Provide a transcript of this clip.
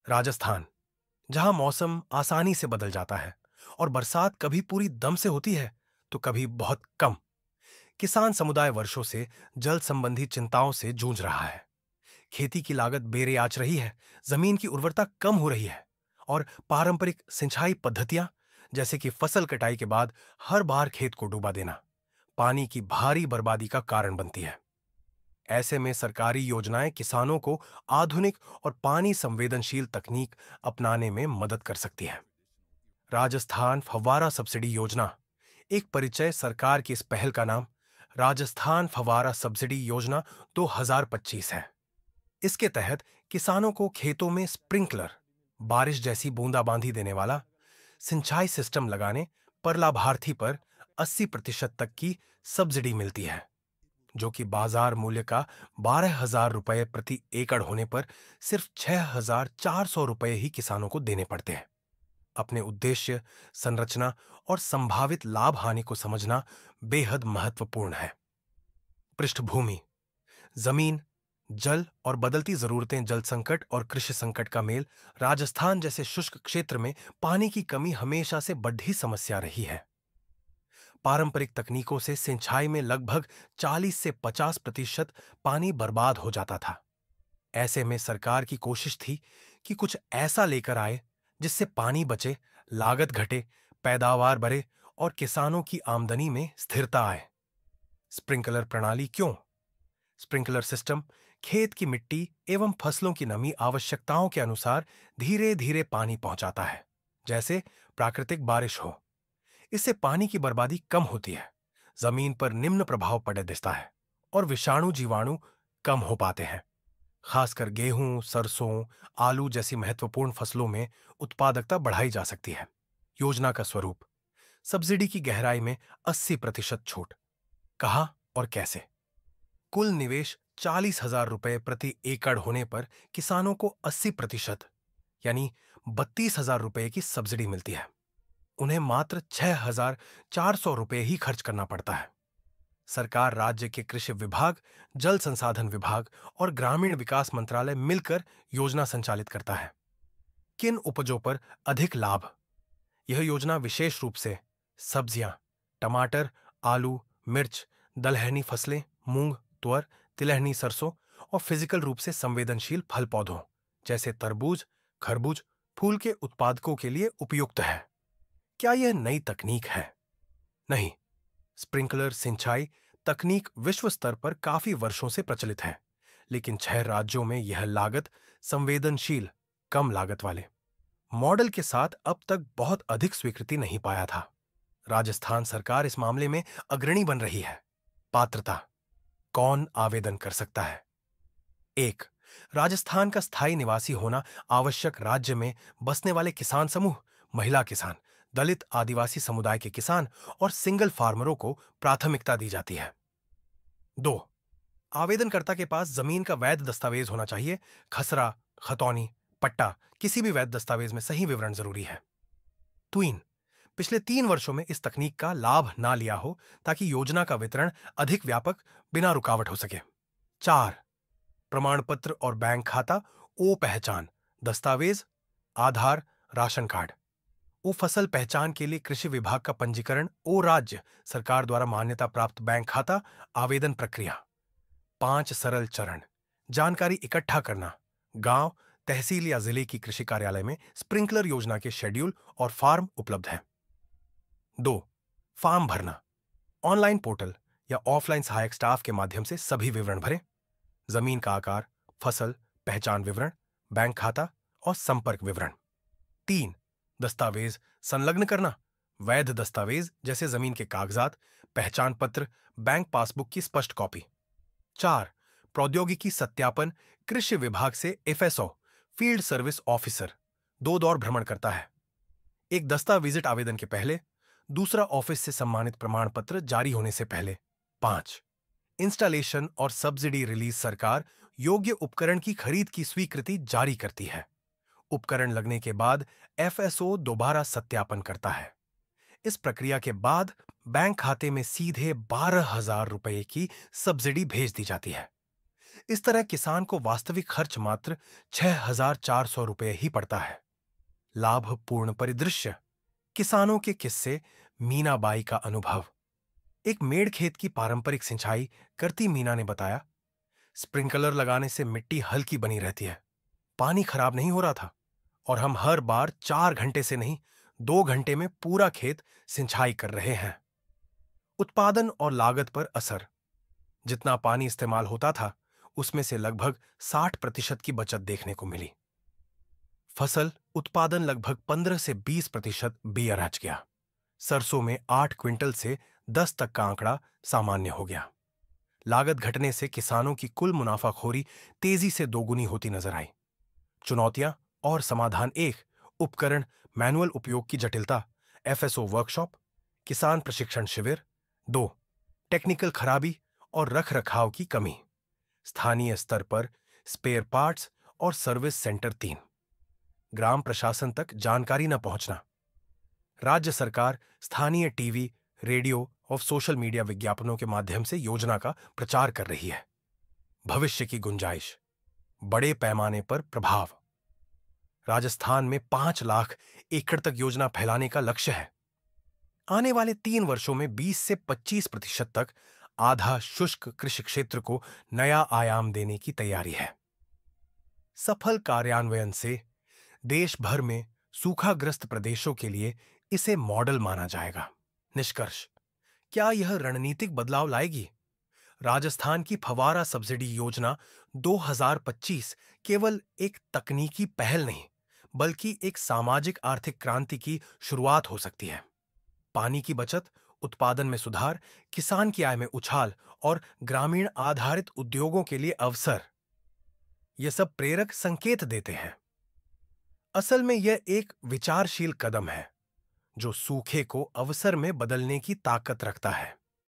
राजस्थान, जहां मौसम आसानी से बदल जाता है और बरसात कभी पूरी दम से होती है तो कभी बहुत कम। किसान समुदाय वर्षों से जल संबंधी चिंताओं से जूझ रहा है। खेती की लागत बेरे आच रही है, जमीन की उर्वरता कम हो रही है और पारंपरिक सिंचाई पद्धतियां, जैसे कि फसल कटाई के बाद हर बार खेत को डुबा देना, पानी की भारी बर्बादी का कारण बनती है। ऐसे में सरकारी योजनाएं किसानों को आधुनिक और पानी संवेदनशील तकनीक अपनाने में मदद कर सकती है। राजस्थान फव्वारा सब्सिडी योजना, एक परिचय। सरकार की इस पहल का नाम राजस्थान फव्वारा सब्सिडी योजना 2025 है। इसके तहत किसानों को खेतों में स्प्रिंकलर, बारिश जैसी बूंदाबांदी देने वाला सिंचाई सिस्टम लगाने पर लाभार्थी पर 80% तक की सब्सिडी मिलती है, जो कि बाजार मूल्य का 12,000 रुपये प्रति एकड़ होने पर सिर्फ 6,400 रुपये ही किसानों को देने पड़ते हैं। अपने उद्देश्य, संरचना और संभावित लाभ हानि को समझना बेहद महत्वपूर्ण है। पृष्ठभूमि: जमीन, जल और बदलती जरूरतें। जल संकट और कृषि संकट का मेल। राजस्थान जैसे शुष्क क्षेत्र में पानी की कमी हमेशा से बड़ी समस्या रही है। पारंपरिक तकनीकों से सिंचाई में लगभग 40 से 50% पानी बर्बाद हो जाता था। ऐसे में सरकार की कोशिश थी कि कुछ ऐसा लेकर आए जिससे पानी बचे, लागत घटे, पैदावार बढ़े और किसानों की आमदनी में स्थिरता आए। स्प्रिंकलर प्रणाली क्यों? स्प्रिंकलर सिस्टम खेत की मिट्टी एवं फसलों की नमी आवश्यकताओं के अनुसार धीरे धीरे पानी पहुंचाता है, जैसे प्राकृतिक बारिश हो। इससे पानी की बर्बादी कम होती है, जमीन पर निम्न प्रभाव पड़े दिखता है और विषाणु जीवाणु कम हो पाते हैं। खासकर गेहूं, सरसों, आलू जैसी महत्वपूर्ण फसलों में उत्पादकता बढ़ाई जा सकती है। योजना का स्वरूप: सब्सिडी की गहराई में 80% छूट। कहाँ और कैसे? कुल निवेश 40,000 रुपये प्रति एकड़ होने पर किसानों को 80% यानी 32,000 रुपये की सब्सिडी मिलती है। उन्हें मात्र 6,400 रुपये ही खर्च करना पड़ता है। सरकार, राज्य के कृषि विभाग, जल संसाधन विभाग और ग्रामीण विकास मंत्रालय मिलकर योजना संचालित करता है। किन उपजों पर अधिक लाभ? यह योजना विशेष रूप से सब्जियां, टमाटर, आलू, मिर्च, दलहनी फसलें, मूंग, तुअर, तिलहनी सरसों और फिजिकल रूप से संवेदनशील फल पौधों जैसे तरबूज, खरबूज, फूल के उत्पादकों के लिए उपयुक्त है। क्या यह नई तकनीक है? नहीं। स्प्रिंकलर सिंचाई तकनीक विश्व स्तर पर काफी वर्षों से प्रचलित है, लेकिन 6 राज्यों में यह लागत संवेदनशील, कम लागत वाले मॉडल के साथ अब तक बहुत अधिक स्वीकृति नहीं पाया था। राजस्थान सरकार इस मामले में अग्रणी बन रही है। पात्रता: कौन आवेदन कर सकता है? 1. राजस्थान का स्थायी निवासी होना आवश्यक। राज्य में बसने वाले किसान समूह, महिला किसान, दलित आदिवासी समुदाय के किसान और सिंगल फार्मरों को प्राथमिकता दी जाती है। 2. आवेदनकर्ता के पास जमीन का वैध दस्तावेज होना चाहिए। खसरा, खतौनी, पट्टा, किसी भी वैध दस्तावेज में सही विवरण जरूरी है। 3. पिछले 3 वर्षों में इस तकनीक का लाभ ना लिया हो, ताकि योजना का वितरण अधिक व्यापक, बिना रुकावट हो सके। 4. प्रमाण पत्र और बैंक खाता, ओ पहचान दस्तावेज, आधार, राशन कार्ड। ओ फसल पहचान के लिए कृषि विभाग का पंजीकरण। ओ राज्य सरकार द्वारा मान्यता प्राप्त बैंक खाता। आवेदन प्रक्रिया: 5 सरल चरण। जानकारी इकट्ठा करना: गांव, तहसील या जिले की कृषि कार्यालय में स्प्रिंकलर योजना के शेड्यूल और फॉर्म उपलब्ध है। 2. फॉर्म भरना: ऑनलाइन पोर्टल या ऑफलाइन सहायक स्टाफ के माध्यम से सभी विवरण भरें। जमीन का आकार, फसल पहचान विवरण, बैंक खाता और संपर्क विवरण। 3. दस्तावेज संलग्न करना: वैध दस्तावेज जैसे जमीन के कागजात, पहचान पत्र, बैंक पासबुक की स्पष्ट कॉपी। 4. प्रौद्योगिकी सत्यापन: कृषि विभाग से एफएसओ, फील्ड सर्विस ऑफिसर, 2 दौर भ्रमण करता है। एक दस्तावेजिट आवेदन के पहले, दूसरा ऑफिस से सम्मानित प्रमाण पत्र जारी होने से पहले। 5. इंस्टॉलेशन और सब्सिडी रिलीज: सरकार योग्य उपकरण की खरीद की स्वीकृति जारी करती है। उपकरण लगने के बाद एफएसओ दोबारा सत्यापन करता है। इस प्रक्रिया के बाद बैंक खाते में सीधे 12,000 रुपये की सब्सिडी भेज दी जाती है। इस तरह किसान को वास्तविक खर्च मात्र 6,400 रुपये ही पड़ता है। लाभपूर्ण परिदृश्य, किसानों के किस्से, मीनाबाई का अनुभव। एक मेड़ खेत की पारंपरिक सिंचाई करती मीना ने बताया, स्प्रिंकलर लगाने से मिट्टी हल्की बनी रहती है, पानी खराब नहीं हो रहा था और हम हर बार 4 घंटे से नहीं 2 घंटे में पूरा खेत सिंचाई कर रहे हैं। उत्पादन और लागत पर असर, जितना पानी इस्तेमाल होता था उसमें से लगभग 60% की बचत देखने को मिली। फसल उत्पादन लगभग 15 से 20% बेअरहज गया। सरसों में 8 क्विंटल से 10 तक का आंकड़ा सामान्य हो गया। लागत घटने से किसानों की कुल मुनाफाखोरी तेजी से दोगुनी होती नजर आई। चुनौतियां और समाधान: 1, उपकरण मैनुअल उपयोग की जटिलता, एफएसओ वर्कशॉप, किसान प्रशिक्षण शिविर। 2, टेक्निकल खराबी और रखरखाव की कमी, स्थानीय स्तर पर स्पेयर पार्ट्स और सर्विस सेंटर। 3, ग्राम प्रशासन तक जानकारी न पहुंचना, राज्य सरकार स्थानीय टीवी, रेडियो और सोशल मीडिया विज्ञापनों के माध्यम से योजना का प्रचार कर रही है। भविष्य की गुंजाइश, बड़े पैमाने पर प्रभाव, राजस्थान में 5 लाख एकड़ तक योजना फैलाने का लक्ष्य है। आने वाले 3 वर्षों में 20 से 25% तक आधा शुष्क कृषि क्षेत्र को नया आयाम देने की तैयारी है। सफल कार्यान्वयन से देश भर में सूखाग्रस्त प्रदेशों के लिए इसे मॉडल माना जाएगा। निष्कर्ष: क्या यह रणनीतिक बदलाव लाएगी? राजस्थान की फवारा सब्सिडी योजना 2025 केवल एक तकनीकी पहल नहीं, बल्कि एक सामाजिक आर्थिक क्रांति की शुरुआत हो सकती है। पानी की बचत, उत्पादन में सुधार, किसान की आय में उछाल और ग्रामीण आधारित उद्योगों के लिए अवसर, ये सब प्रेरक संकेत देते हैं। असल में यह एक विचारशील कदम है जो सूखे को अवसर में बदलने की ताकत रखता है।